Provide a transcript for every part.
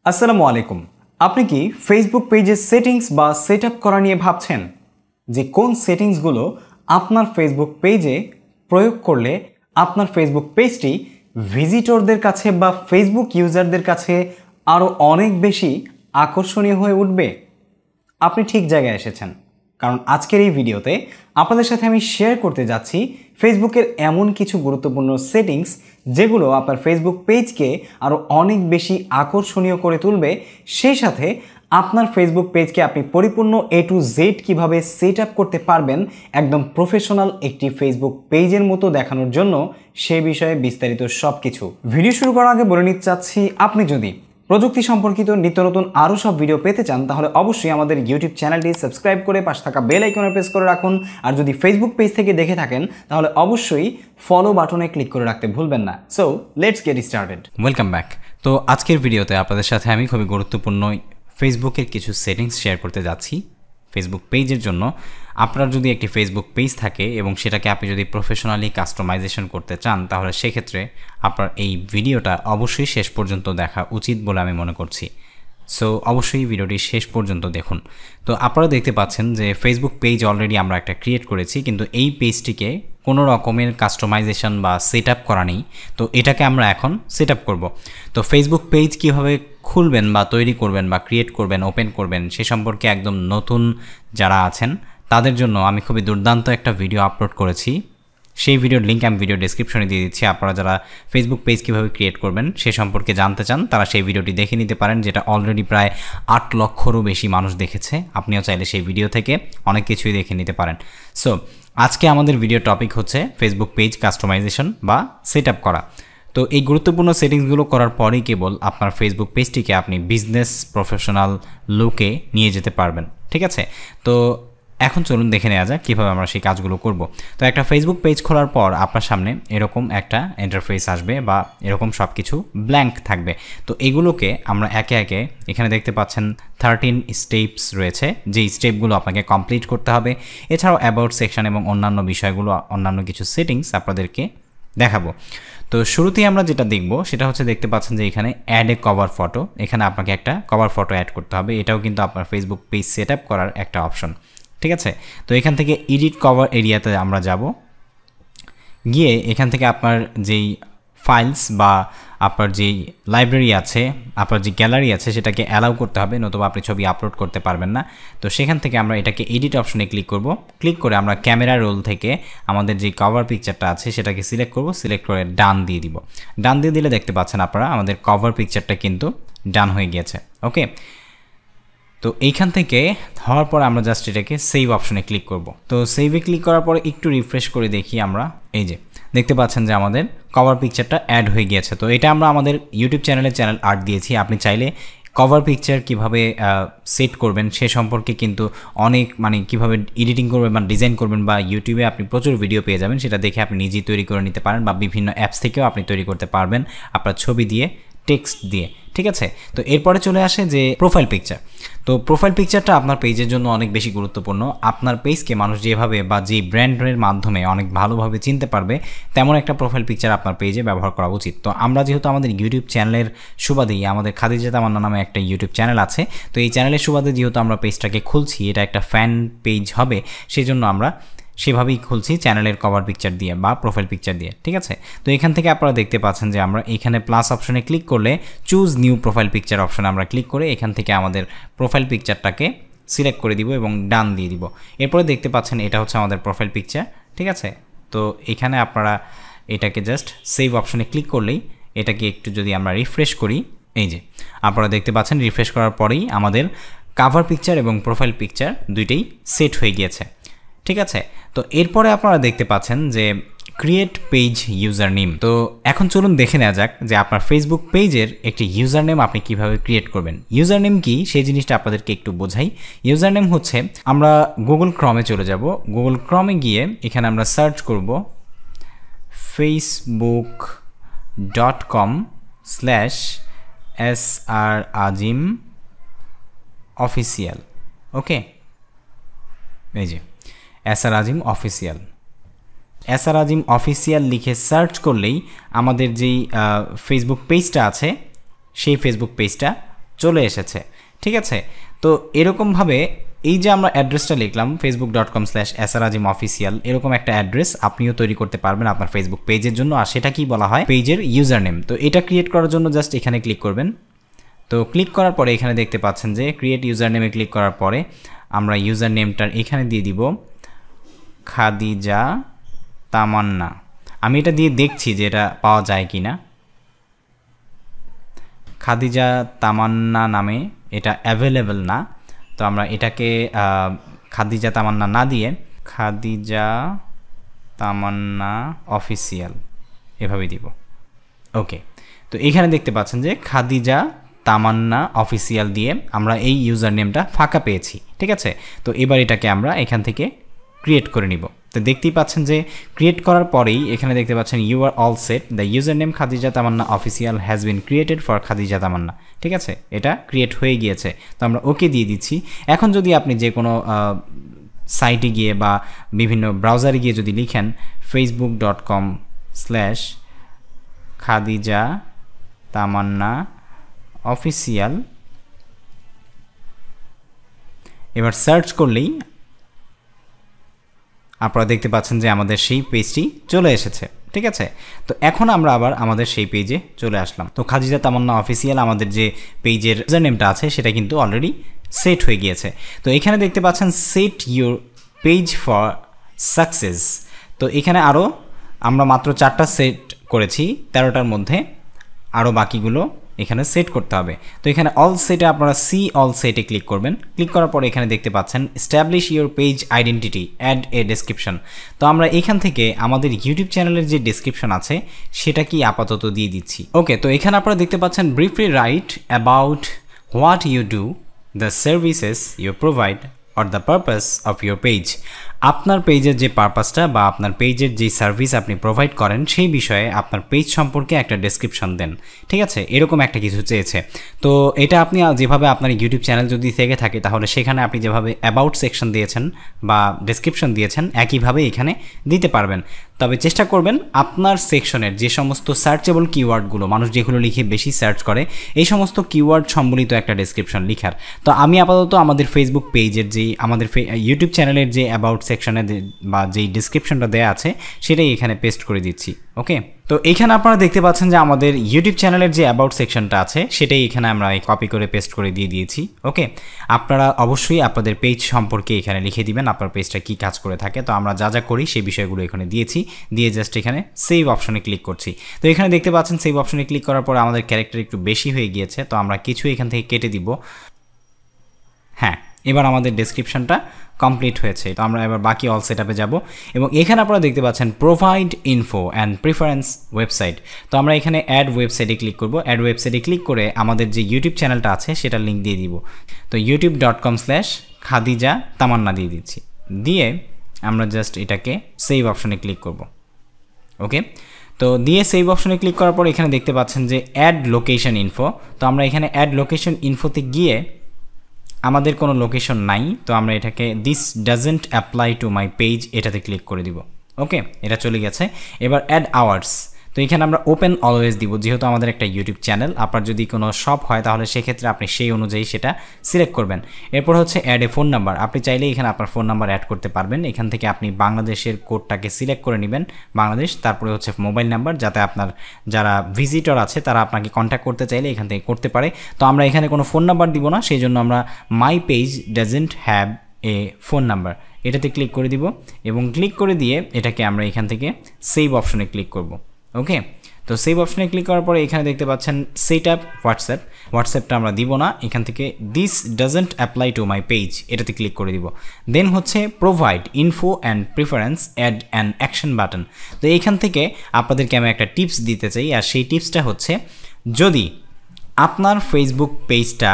আসসালামু আলাইকুম। আপনি কি ফেসবুক পেজের সেটিংস বা সেটআপ করা নিয়ে ভাবছেন যে কোন সেটিংসগুলো আপনার ফেসবুক পেজে প্রয়োগ করলে আপনার ফেসবুক পেজটি ভিজিটরদের কাছে বা ফেসবুক ইউজারদের কাছে আরও অনেক বেশি আকর্ষণীয় হয়ে উঠবে? আপনি ঠিক জায়গায় এসেছেন, কারণ আজকের এই ভিডিওতে আপনাদের সাথে আমি শেয়ার করতে যাচ্ছি ফেসবুকের এমন কিছু গুরুত্বপূর্ণ সেটিংস যেগুলো আপনার ফেসবুক পেজকে আরও অনেক বেশি আকর্ষণীয় করে তুলবে। সেই সাথে আপনার ফেসবুক পেজকে আপনি পরিপূর্ণ A to Z কীভাবে সেট আপ করতে পারবেন একদম প্রফেশনাল একটি ফেসবুক পেজের মতো দেখানোর জন্য, সে বিষয়ে বিস্তারিত সব কিছু। ভিডিও শুরু করার আগে বলে নিতে চাচ্ছি, আপনি যদি প্রযুক্তি সম্পর্কিত নিত্য নতুন আরও সব ভিডিও পেতে চান তাহলে অবশ্যই আমাদের ইউটিউব চ্যানেলটি সাবস্ক্রাইব করে পাশে থাকা বেল আইকনে প্রেস করে রাখুন। আর যদি ফেসবুক পেজ থেকে দেখে থাকেন তাহলে অবশ্যই ফলো বাটনে ক্লিক করে রাখতে ভুলবেন না। So let's get started. Welcome back. তো আজকের ভিডিওতে আপনাদের সাথে আমি খুবই গুরুত্বপূর্ণ ফেসবুকের কিছু সেটিংস শেয়ার করতে যাচ্ছি ফেসবুক পেজের জন্য। আপনার যদি একটি ফেসবুক পেজ থাকে এবং সেটাকে আপনি যদি প্রফেশনালি কাস্টমাইজেশন করতে চান তাহলে সেক্ষেত্রে আপনার এই ভিডিওটা অবশ্যই শেষ পর্যন্ত দেখা উচিত বলে আমি মনে করছি। সো অবশ্যই ভিডিওটি শেষ পর্যন্ত দেখুন। তো আপনারা দেখতে পাচ্ছেন যে ফেসবুক পেজ অলরেডি আমরা একটা ক্রিয়েট করেছি, কিন্তু এই পেজটিকে কোনো রকমের কাস্টমাইজেশন বা সেট আপ করা নেই। তো এটাকে আমরা এখন সেট আপ করবো। তো ফেসবুক পেজ কীভাবে খুলবেন বা তৈরি করবেন বা ক্রিয়েট করবেন, ওপেন করবেন, সে সম্পর্কে একদম নতুন যারা আছেন তাদের জন্য আমি খুবই দুর্দান্ত একটা ভিডিও আপলোড করেছি। সেই ভিডিওর লিঙ্ক আমি ভিডিও ডেসক্রিপশনে দিয়ে দিচ্ছি। আপনারা যারা ফেসবুক পেজ কীভাবে ক্রিয়েট করবেন সে সম্পর্কে জানতে চান তারা সেই ভিডিওটি দেখে নিতে পারেন, যেটা অলরেডি প্রায় 8 লক্ষেরও বেশি মানুষ দেখেছে। আপনিও চাইলে সেই ভিডিও থেকে অনেক কিছুই দেখে নিতে পারেন। সো আজকে আমাদের ভিডিও টপিক হচ্ছে ফেসবুক পেজ কাস্টমাইজেশন বা সেট আপ করা। তো এই গুরুত্বপূর্ণ সেটিংসগুলো করার পরেই কেবল আপনার ফেসবুক পেজটিকে আপনি বিজনেস প্রফেশনাল লুকে নিয়ে যেতে পারবেন। ঠিক আছে, তো এখন চলুন দেখে নেওয়া যাক কীভাবে আমরা সেই কাজগুলো করব। তো একটা ফেসবুক পেজ খোলার পর আপনার সামনে এরকম একটা ইন্টারফেস আসবে বা এরকম সব কিছু ব্ল্যাঙ্ক থাকবে। তো এগুলোকে আমরা একে একে, এখানে দেখতে পাচ্ছেন 13 স্টেপস রয়েছে, যেই স্টেপগুলো আপনাকে কমপ্লিট করতে হবে। এছাড়াও অ্যাবাউট সেকশন এবং অন্যান্য বিষয়গুলো, অন্যান্য কিছু সেটিংস আপনাদেরকে দেখাবো। তো শুরুতেই আমরা যেটা দেখব সেটা হচ্ছে, দেখতে পাচ্ছেন যে এখানে অ্যাড এ কভার ফটো, এখানে আপনাকে একটা কভার ফটো অ্যাড করতে হবে। এটাও কিন্তু আপনার ফেসবুক পেজ সেট আপ করার একটা অপশন। ঠিক আছে, তো এখান থেকে এডিট কভার এরিয়াতে আমরা যাব, গিয়ে এখান থেকে আপনার যেই ফাইলস বা আপনার যেই লাইব্রেরি আছে, আপনার যে গ্যালারি আছে সেটাকে অ্যালাউ করতে হবে, নতুবা আপনি ছবি আপলোড করতে পারবেন না। তো সেখান থেকে আমরা এটাকে এডিট অপশনে ক্লিক করব। ক্লিক করে আমরা ক্যামেরা রোল থেকে আমাদের যে কভার পিকচারটা আছে সেটাকে সিলেক্ট করব। সিলেক্ট করে ডান দিয়ে দিব। ডান দিয়ে দিলে দেখতে পাচ্ছেন আপনারা আমাদের কভার পিকচারটা কিন্তু ডান হয়ে গিয়েছে। ওকে, তো এইখান থেকে হওয়ার পর আমরা জাস্ট এটাকে সেভ অপশনে ক্লিক করব। তো সেভে ক্লিক করার পরে একটু রিফ্রেশ করে দেখি আমরা, এই যে দেখতে পাচ্ছেন যে আমাদের কভার পিকচারটা অ্যাড হয়ে গিয়েছে। তো এটা আমরা আমাদের ইউটিউব চ্যানেল আর্ট দিয়েছি। আপনি চাইলে কভার পিকচার কিভাবে সেট করবেন সে সম্পর্কে কিন্তু অনেক, কিভাবে এডিটিং করবেন বা ডিজাইন করবেন, বা ইউটিউবে আপনি প্রচুর ভিডিও পেয়ে যাবেন, সেটা দেখে আপনি নিজেই তৈরি করে নিতে পারেন, বা বিভিন্ন অ্যাপস থেকেও আপনি তৈরি করতে পারবেন আপনার ছবি দিয়ে, টেক্সট দিয়ে। ঠিক আছে, তো এরপরে চলে আসে যে প্রোফাইল পিকচার। তো প্রোফাইল পিকচারটা আপনার পেজের জন্য অনেক বেশি গুরুত্বপূর্ণ। আপনার পেজকে মানুষ যেভাবে বা যে ব্র্যান্ডের মাধ্যমে অনেক ভালোভাবে চিনতে পারবে তেমন একটা প্রোফাইল পিকচার আপনার পেজে ব্যবহার করা উচিত। তো আমরা যেহেতু আমাদের ইউটিউব চ্যানেলের সুবাদেই, আমাদের খাদিজা তামান্না নামে একটা ইউটিউব চ্যানেল আছে, তো এই চ্যানেলের সুবাদে যেহেতু আমরা পেজটাকে খুলছি, এটা একটা ফ্যান পেজ হবে, সেই জন্য আমরা সেভাবেই খুলছি চ্যানেলের কভার পিকচার দিয়ে বা প্রোফাইল পিকচার দিয়ে। ঠিক আছে, তো এখান থেকে আপনারা দেখতে পাচ্ছেন যে আমরা এখানে প্লাস অপশনে ক্লিক করলে চুজ নিউ প্রোফাইল পিকচার অপশনে আমরা ক্লিক করে এখান থেকে আমাদের প্রোফাইল পিকচারটাকে সিলেক্ট করে দিব এবং ডান দিয়ে দিব। এরপরে দেখতে পাচ্ছেন এটা হচ্ছে আমাদের প্রোফাইল পিকচার। ঠিক আছে, তো এখানে আপনারা এটাকে জাস্ট সেভ অপশনে ক্লিক করলেই এটাকে একটু যদি আমরা রিফ্রেশ করি, এই যে আপনারা দেখতে পাচ্ছেন রিফ্রেশ করার পরেই আমাদের কভার পিকচার এবং প্রোফাইল পিকচার দুইটাই সেট হয়ে গিয়েছে। ঠিক আছে, তো এরপরে আপনারা দেখতে পাচ্ছেন যে ক্রিয়েট পেজ ইউজার নেম। তো এখন চলুন দেখে নেওয়া যাক যে আপনার ফেসবুক পেজের একটি ইউজার নেম আপনি কীভাবে ক্রিয়েট করবেন। ইউজার নেম কি সেই জিনিসটা আপনাদেরকে একটু বোঝাই। ইউজার নেম হচ্ছে, আমরা গুগল ক্রমে চলে যাব। গুগল ক্রমে গিয়ে এখানে আমরা সার্চ করব facebook.com/srazim অফিসিয়াল। ওকে, এই যে SRAzim অফিসিয়াল, SRAzim অফিসিয়াল লিখে সার্চ করলেই আমাদের যেই ফেসবুক পেজটা আছে সেই ফেসবুক পেজটা চলে এসেছে। ঠিক আছে, তো এরকমভাবে এই যে আমরা অ্যাড্রেসটা লিখলাম facebook.com/srazimofficial, এরকম একটা অ্যাড্রেস আপনিও তৈরি করতে পারবেন আপনার ফেসবুক পেজের জন্য। আর সেটা কি বলা হয়, পেজের ইউজার নেম। তো এটা ক্রিয়েট করার জন্য জাস্ট এখানে ক্লিক করবেন। তো ক্লিক করার পরে এখানে দেখতে পাচ্ছেন যে ক্রিয়েট ইউজার নেমে ক্লিক করার পরে আমরা ইউজার নেমটার এখানে দিয়ে দিব খাদিজা তামান্না। আমি এটা দিয়ে দেখছি যে এটা পাওয়া যায় কি না। খাদিজা তামান্না নামে এটা অ্যাভেলেবল না, তো আমরা এটাকে খাদিজা তামান্না না দিয়ে খাদিজা তামান্না অফিসিয়াল এভাবে দিব। ওকে, তো এখানে দেখতে পাচ্ছেন যে খাদিজা তামান্না অফিসিয়াল দিয়ে আমরা এই ইউজার নেমটা ফাঁকা পেয়েছি। ঠিক আছে, তো এবার এটাকে আমরা এখান থেকে ক্রিয়েট করে নিব। তো দেখতেই পাচ্ছেন যে ক্রিয়েট করার পরেই এখানে দেখতে পাচ্ছেন you are all set, the user name Khadija Tamanna official has been created for Khadija Tamanna. ঠিক আছে, এটা ক্রিয়েট হয়ে গিয়েছে, তো আমরা ওকে দিয়ে দিচ্ছি। এখন যদি আপনি যে কোনো সাইটে গিয়ে বা বিভিন্ন ব্রাউজারে গিয়ে যদি লিখেন facebook.com/খাদিজা তামান্না অফিসিয়াল, এবার সার্চ করলেই আপনারা দেখতে পাচ্ছেন যে আমাদের সেই পেজটি চলে এসেছে। ঠিক আছে, তো এখন আমরা আবার আমাদের সেই পেজে চলে আসলাম। তো খাদিজা তামান্না অফিসিয়াল আমাদের যে পেজের ইউজার নেমটা আছে সেটা কিন্তু অলরেডি সেট হয়ে গিয়েছে। তো এখানে দেখতে পাচ্ছেন set your page for success. তো এখানে আরও আমরা মাত্র 4টা সেট করেছি, 13টার মধ্যে আরও বাকিগুলো এখানে সেট করতে হবে। তো এখানে অল সেটে আপনারা অল সেটে ক্লিক করবেন। ক্লিক করার পরে এখানে দেখতে পাচ্ছেন establish your page identity, add a description. তো আমরা এখান থেকে আমাদের ইউটিউব চ্যানেলের যে ডেসক্রিপশন আছে সেটা কি আপাতত দিয়ে দিচ্ছি। ওকে, তো এখানে আপনারা দেখতে পাচ্ছেন briefly write about what you do, the services you provide or the purpose of your page. আপনার পেজের যে পারপাসটা বা আপনার পেজের যে সার্ভিস আপনি প্রোভাইড করেন সেই বিষয়ে আপনার পেজ সম্পর্কে একটা ডেসক্রিপশন দেন। ঠিক আছে, এরকম একটা কিছু চেয়েছে। তো এটা আপনি যেভাবে আপনার ইউটিউব চ্যানেল যদি থেকে থাকে তাহলে সেখানে আপনি যেভাবে অ্যাবাউট সেকশন দিয়েছেন বা ডেসক্রিপশন দিয়েছেন একইভাবে এখানে দিতে পারবেন। তবে চেষ্টা করবেন আপনার সেকশনের যে সমস্ত সার্চেবল কিওয়ার্ডগুলো মানুষ যেগুলো লিখে বেশি সার্চ করে এই সমস্ত কিওয়ার্ড সম্বলিত একটা ডেসক্রিপশন লিখার। তো আমি আপাতত আমাদের ফেসবুক পেজের যেই আমাদের ইউটিউব চ্যানেলের যে অ্যাবাউট সেকশনে বা যেই ডেসক্রিপশনটা দেওয়া আছে সেটাই এখানে পেস্ট করে দিচ্ছি। ওকে, তো এখানে আপনারা দেখতে পাচ্ছেন যে আমাদের ইউটিউব চ্যানেলের যে অ্যাবাউট সেকশনটা আছে সেটাই এখানে আমরা কপি করে পেস্ট করে দিয়ে দিয়েছি। ওকে, আপনারা অবশ্যই আপনাদের পেজ সম্পর্কে এখানে লিখে দিবেন আপনার পেজটা কী কাজ করে থাকে। তো আমরা যা যা করি সেই বিষয়গুলো এখানে দিয়েছি, দিয়ে জাস্ট এখানে সেভ অপশনে ক্লিক করছি। তো এখানে দেখতে পাচ্ছেন সেভ অপশনে ক্লিক করার পরে আমাদের ক্যারেক্টার একটু বেশি হয়ে গিয়েছে, তো আমরা কিছু এখান থেকে কেটে দিব। হ্যাঁ, এবার আমাদের ডেসক্রিপশনটা কমপ্লিট হয়েছে। তো আমরা এবার বাকি অল সেটআপে যাব এবং এখানে আপনারা দেখতে পাচ্ছেন provide info and preference website. তো আমরা এখানে অ্যাড ওয়েবসাইটে ক্লিক করব। অ্যাড ওয়েবসাইটে ক্লিক করে আমাদের যে ইউটিউব চ্যানেলটা আছে সেটার লিঙ্ক দিয়ে দিব। তো youtube.com/খাদিজা তামান্না দিয়ে দিচ্ছি, দিয়ে আমরা জাস্ট এটাকে সেভ অপশনে ক্লিক করব। ওকে, তো দিয়ে সেভ অপশনে ক্লিক করার পর এখানে দেখতে পাচ্ছেন যে অ্যাড লোকেশন ইনফো। তো আমরা এখানে অ্যাড লোকেশন ইনফোতে গিয়ে আমাদের কোনো লোকেশন নাই, তো আমরা এটাকে this doesn't apply to my page এটাতে ক্লিক করে দিব। ওকে, এটা চলে গেছে। এবার অ্যাড আওয়ার্স, তো এখানে আমরা ওপেন অলওয়েজ দিব, যেহেতু আমাদের একটা ইউটিউব চ্যানেল। আপনার যদি কোনো শপ হয় তাহলে সেক্ষেত্রে আপনি সেই অনুযায়ী সেটা সিলেক্ট করবেন। এরপর হচ্ছে অ্যাড এ ফোন নাম্বার, আপনি চাইলে এখানে আপনার ফোন নাম্বার অ্যাড করতে পারবেন। এখান থেকে আপনি বাংলাদেশের কোডটাকে সিলেক্ট করে নেবেন, বাংলাদেশ, তারপরে হচ্ছে মোবাইল নাম্বার, যাতে আপনার যারা ভিজিটর আছে তারা আপনাকে কন্ট্যাক্ট করতে চাইলে এখান থেকে করতে পারে। তো আমরা এখানে কোনো ফোন নাম্বার দিব না, সেই জন্য আমরা my page doesn't have a phone number এটাতে ক্লিক করে দিব এবং ক্লিক করে দিয়ে এটাকে আমরা এখান থেকে সেভ অপশনে ক্লিক করব। ওকে, তো সেভ অপশনে ক্লিক করার পরে এখানে দেখতে পাচ্ছেন সেট আপ হোয়াটসঅ্যাপটা আমরা দিব না, এখান থেকে this doesn't apply to my page এটাতে ক্লিক করে দিব। দেন হচ্ছে provide info and preference add an action button. তো এইখান থেকে আপনাদেরকে আমি একটা টিপস দিতে চাই, আর সেই টিপসটা হচ্ছে যদি আপনার ফেসবুক পেজটা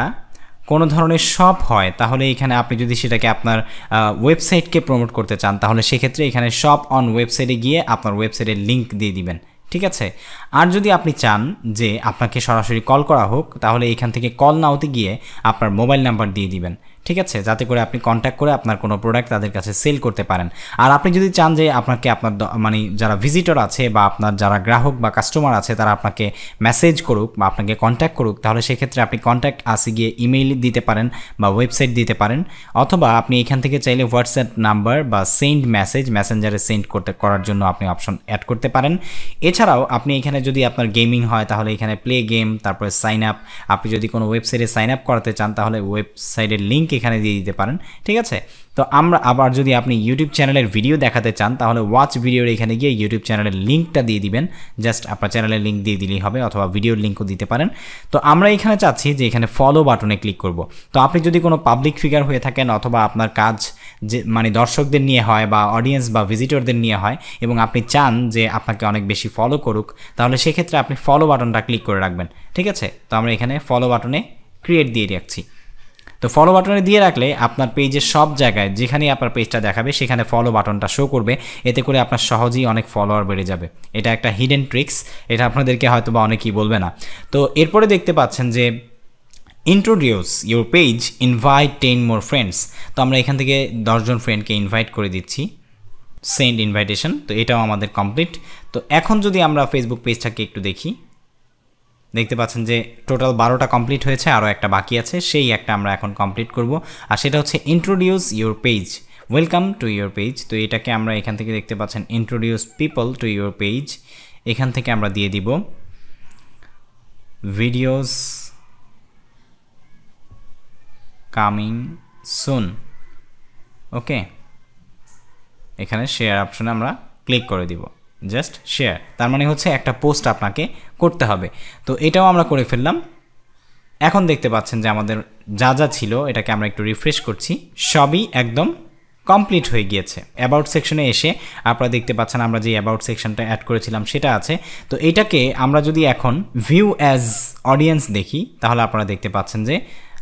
কোনো ধরনের শপ হয় তাহলে এখানে আপনি যদি সেটাকে আপনার ওয়েবসাইটকে প্রমোট করতে চান তাহলে সেক্ষেত্রে এখানে শপ অন ওয়েবসাইটে গিয়ে আপনার ওয়েবসাইটের লিঙ্ক দিয়ে দিবেন। ঠিক আছে, আর যদি আপনি চান যে আপনাকে সরাসরি কল করা হোক তাহলে এখান থেকে কল নাওতে গিয়ে আপনার মোবাইল নাম্বার দিয়ে দিবেন, ঠিক আছে, যাতে করে আপনি কন্ট্যাক্ট করে আপনার কোনো প্রোডাক্ট তাদের কাছে সেল করতে পারেন। আর আপনি যদি চান যে আপনাকে আপনার মানে যারা ভিজিটর আছে বা আপনার যারা গ্রাহক বা কাস্টমার আছে তারা আপনাকে মেসেজ করুক বা আপনাকে কন্ট্যাক্ট করুক, তাহলে সেক্ষেত্রে আপনি কন্ট্যাক্ট আসে গিয়ে ইমেইল দিতে পারেন বা ওয়েবসাইট দিতে পারেন, অথবা আপনি এখান থেকে চাইলে হোয়াটসঅ্যাপ নাম্বার বা সেন্ড মেসেজ মেসেঞ্জারে সেন্ড করার জন্য আপনি অপশন অ্যাড করতে পারেন। এছাড়াও আপনি এখানে যদি আপনার গেমিং হয় তাহলে এখানে প্লে গেম, তারপরে সাইন আপ, আপনি যদি কোনো ওয়েবসাইটে সাইন আপ করাতে চান তাহলে ওয়েবসাইটের লিঙ্ক এখানে দিয়ে দিতে পারেন, ঠিক আছে। তো আমরা আবার যদি আপনি ইউটিউব চ্যানেলের ভিডিও দেখাতে চান তাহলে ওয়াচ ভিডিওর এখানে গিয়ে ইউটিউব চ্যানেলের লিঙ্কটা দিয়ে দিবেন, জাস্ট আপনার চ্যানেলের লিঙ্ক দিয়ে দিলেই হবে, অথবা ভিডিওর লিঙ্কও দিতে পারেন। তো আমরা এখানে চাচ্ছি যে এখানে ফলো বাটনে ক্লিক করব। তো আপনি যদি কোনো পাবলিক ফিগার হয়ে থাকেন অথবা আপনার কাজ যে মানে দর্শকদের নিয়ে হয় বা অডিয়েন্স বা ভিজিটরদের নিয়ে হয় এবং আপনি চান যে আপনাকে অনেক বেশি ফলো করুক, তাহলে সেক্ষেত্রে আপনি ফলো বাটনটা ক্লিক করে রাখবেন, ঠিক আছে। তো আমরা এখানে ফলো বাটনে ক্রিয়েট দিয়ে রাখছি। তো ফলো বাটনে দিয়ে রাখলে আপনার পেজের সব জায়গায় যেখানেই আপনার পেজটা দেখাবে সেখানে ফলো বাটনটা শো করবে, এতে করে আপনার সহজেই অনেক ফলোয়ার বেড়ে যাবে। এটা একটা হিডেন ট্রিক্স, এটা আপনাদেরকে হয়তো বা অনেকেই বলবে না। তো এরপরে দেখতে পাচ্ছেন যে introduce your page, invite 10 more friends. তো আমরা এখান থেকে 10 জন ফ্রেন্ডকে ইনভাইট করে দিচ্ছি, সেন্ড ইনভাইটেশন। তো এটাও আমাদের কমপ্লিট। তো এখন যদি আমরা ফেসবুক পেজটাকে একটু দেখি, দেখতে পাচ্ছেন যে টোটাল 12টা কমপ্লিট হয়েছে, আরও একটা বাকি আছে, সেই একটা আমরা এখন কমপ্লিট করব। আর সেটা হচ্ছে introduce your page, welcome to your page. তো এটাকে আমরা এখান থেকে দেখতে পাচ্ছেন introduce people to your page, এখান থেকে আমরা দিয়ে দিব ভিডিওস কামিং সুন। ওকে, এখানে শেয়ার অপশনে আমরা ক্লিক করে দিব, জাস্ট শেয়ার, তার মানে হচ্ছে একটা পোস্ট আপনাকে করতে হবে। তো এটাও আমরা করে ফেললাম। এখন দেখতে পাচ্ছেন যে আমাদের যা যা ছিল এটাকে আমরা একটু রিফ্রেশ করছি, সবই একদম কমপ্লিট হয়ে গিয়েছে। অ্যাবাউট সেকশনে এসে আপনারা দেখতে পাচ্ছেন আমরা যে অ্যাবাউট সেকশনটা অ্যাড করেছিলাম সেটা আছে। তো এটাকে আমরা যদি এখন ভিউ অ্যাজ অডিয়েন্স দেখি তাহলে আপনারা দেখতে পাচ্ছেন যে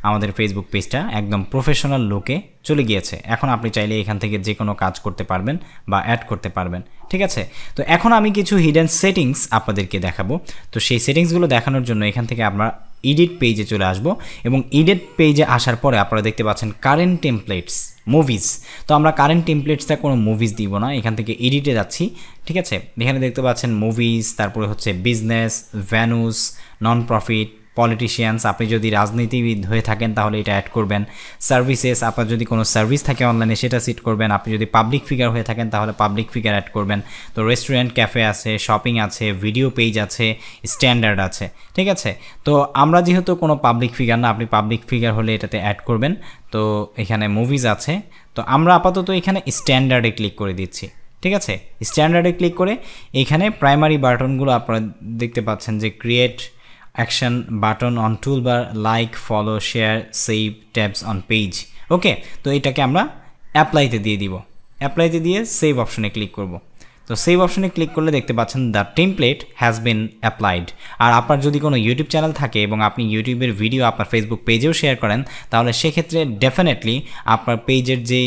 আমাদের ফেসবুক পেজটা একদম প্রফেশনাল লুকে চলে গিয়েছে। এখন আপনি চাইলে এখান থেকে যে কোনো কাজ করতে পারবেন বা অ্যাড করতে পারবেন, ঠিক আছে। তো এখন আমি কিছু হিডেন সেটিংস আপনাদেরকে দেখাবো। তো সেই সেটিংসগুলো দেখানোর জন্য এখান থেকে আমরা এডিট পেজে চলে আসব, এবং এডিট পেজে আসার পরে আপনারা দেখতে পাচ্ছেন কারেন্ট টেমপ্লেটস, মুভিজ। তো আমরা কারেন্ট টেমপ্লেটসটা কোনো মুভিজ দিব না, এখান থেকে এডিটে যাচ্ছি, ঠিক আছে। এখানে দেখতে পাচ্ছেন মুভিজ, তারপরে হচ্ছে বিজনেস, ভ্যানুস, নন প্রফিট, পলিটিশিয়ানস, আপনি যদি রাজনীতিবিদ হয়ে থাকেন তাহলে এটা অ্যাড করবেন। সার্ভিসেস, আপনার যদি কোনো সার্ভিস থাকে অনলাইনে সেটা সিট করবেন। আপনি যদি পাবলিক ফিগার হয়ে থাকেন তাহলে পাবলিক ফিগার অ্যাড করবেন। তো রেস্টুরেন্ট, ক্যাফে আছে, শপিং আছে, ভিডিও পেজ আছে, স্ট্যান্ডার্ড আছে, ঠিক আছে। তো আমরা যেহেতু কোনো পাবলিক ফিগার না, আপনি পাবলিক ফিগার হলে এটাতে অ্যাড করবেন। তো এখানে মুভিজ আছে, তো আমরা আপাতত এখানে স্ট্যান্ডার্ডে ক্লিক করে দিচ্ছি, ঠিক আছে। স্ট্যান্ডার্ডে ক্লিক করে এখানে প্রাইমারি বাটনগুলো আপনারা দেখতে পাচ্ছেন যে create action button on toolbar, like, follow, share, save tabs on page. Okay, তো এটাকে আমরা অ্যাপ্লাইতে দিয়ে দিব। অ্যাপ্লাইতে দিয়ে সেভ অপশনে ক্লিক করব। তো সেভ অপশনে ক্লিক করলে দেখতে পাচ্ছেন the template has been applied. আর আপনার যদি কোনো ইউটিউব চ্যানেল থাকে এবং আপনি ইউটিউবের ভিডিও আপনার ফেসবুক পেজেও শেয়ার করেন তাহলে সেক্ষেত্রে ডেফিনেটলি আপনার পেজের যে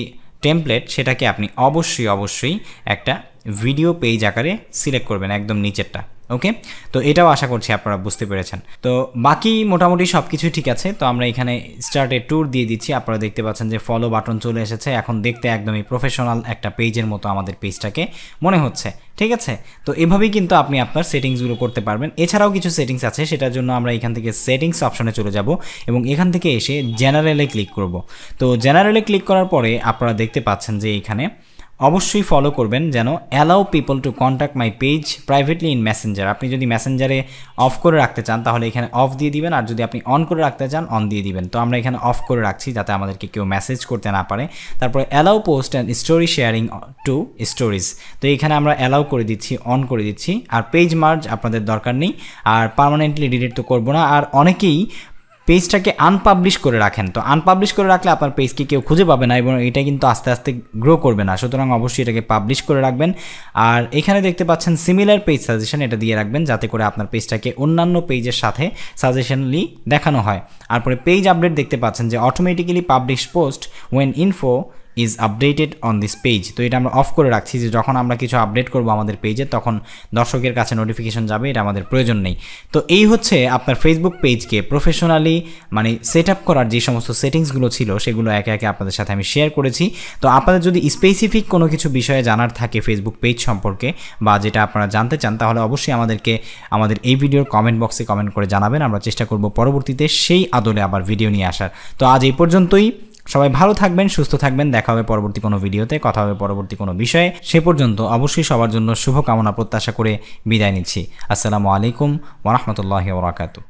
টেমপ্লেট সেটাকে আপনি অবশ্যই একটা ভিডিও পেজ আকারে সিলেক্ট করবেন, একদম নিচেরটা। ওকে, তো এটাও আশা করছি আপনারা বুঝতে পেরেছেন। তো বাকি মোটামুটি সব কিছুই ঠিক আছে। তো আমরা এখানে স্টার্টে ট্যুর দিয়ে দিচ্ছি, আপনারা দেখতে পাচ্ছেন যে ফলো বাটন চলে এসেছে। এখন দেখতে একদমই প্রফেশনাল একটা পেজের মতো আমাদের পেজটাকে মনে হচ্ছে, ঠিক আছে। তো এভাবেই কিন্তু আপনি আপনার সেটিংসগুলো করতে পারবেন। এছাড়াও কিছু সেটিংস আছে, সেটার জন্য আমরা এখান থেকে সেটিংস অপশনে চলে যাব এবং এখান থেকে এসে জেনারেলে ক্লিক করব। তো জেনারেলে ক্লিক করার পরে আপনারা দেখতে পাচ্ছেন যে এখানে অবশ্যই ফলো করবেন যেন allow people to contact my page privately in Messenger. আপনি যদি মেসেঞ্জারে অফ করে রাখতে চান তাহলে এখানে অফ দিয়ে দিবেন, আর যদি আপনি অন করে রাখতে চান অন দিয়ে দিবেন। তো আমরা এখানে অফ করে রাখছি যাতে আমাদেরকে কেউ মেসেজ করতে না পারে। তারপরে allow post and story sharing to stories, তো এখানে আমরা অ্যালাউ করে দিচ্ছি, অন করে দিচ্ছি। আর পেজ মার্জ আপনাদের দরকার নেই, আর পার্মানেন্টলি ডিলিট তো করবো না। আর অনেকেই পেজটাকে আনপাবলিশ করে রাখেন, তো আনপাবলিশ করে রাখলে আপনার পেজকে কেউ খুঁজে পাবে না এবং এটা কিন্তু আস্তে আস্তে গ্রো করবে না। সুতরাং অবশ্যই এটাকে পাবলিশ করে রাখবেন। আর এখানে দেখতে পাচ্ছেন সিমিলার পেজ সাজেশন, এটা দিয়ে রাখবেন যাতে করে আপনার পেজটাকে অন্যান্য পেজের সাথে সাজেশনলি দেখানো হয়। তারপরে পেজ আপডেট দেখতে পাচ্ছেন যে automatically publish post when info is updated on this page. তো এটা আমরা অফ করে রাখছি যে যখন আমরা কিছু আপডেট করব আমাদের পেজে তখন দর্শকের কাছে নোটিফিকেশন যাবে, এটা আমাদের প্রয়োজন নেই। তো এই হচ্ছে আপনার ফেসবুক পেজকে প্রফেশনালি মানে সেট আপ করার যে সমস্ত সেটিংসগুলো ছিল সেগুলো একে একে আপনাদের সাথে আমি শেয়ার করেছি। তো আপনাদের যদি স্পেসিফিক কোনো কিছু বিষয়ে জানার থাকে ফেসবুক পেজ সম্পর্কে বা যেটা আপনারা জানতে চান, তাহলে অবশ্যই আমাদেরকে আমাদের এই ভিডিওর কমেন্ট বক্সে কমেন্ট করে জানাবেন। আমরা চেষ্টা করব পরবর্তীতে সেই আদলে আবার ভিডিও নিয়ে আসার। তো আজ এই পর্যন্তই। সবাই ভালো থাকবেন, সুস্থ থাকবেন। দেখা হবে পরবর্তী কোনো ভিডিওতে, কথা হবে পরবর্তী কোনো বিষয়ে। সে পর্যন্ত অবশ্যই সবার জন্য শুভকামনা প্রত্যাশা করে বিদায় নিচ্ছি। আসসালামু আলাইকুম ওয়া রাহমাতুল্লাহি ওয়া বারাকাতুহু।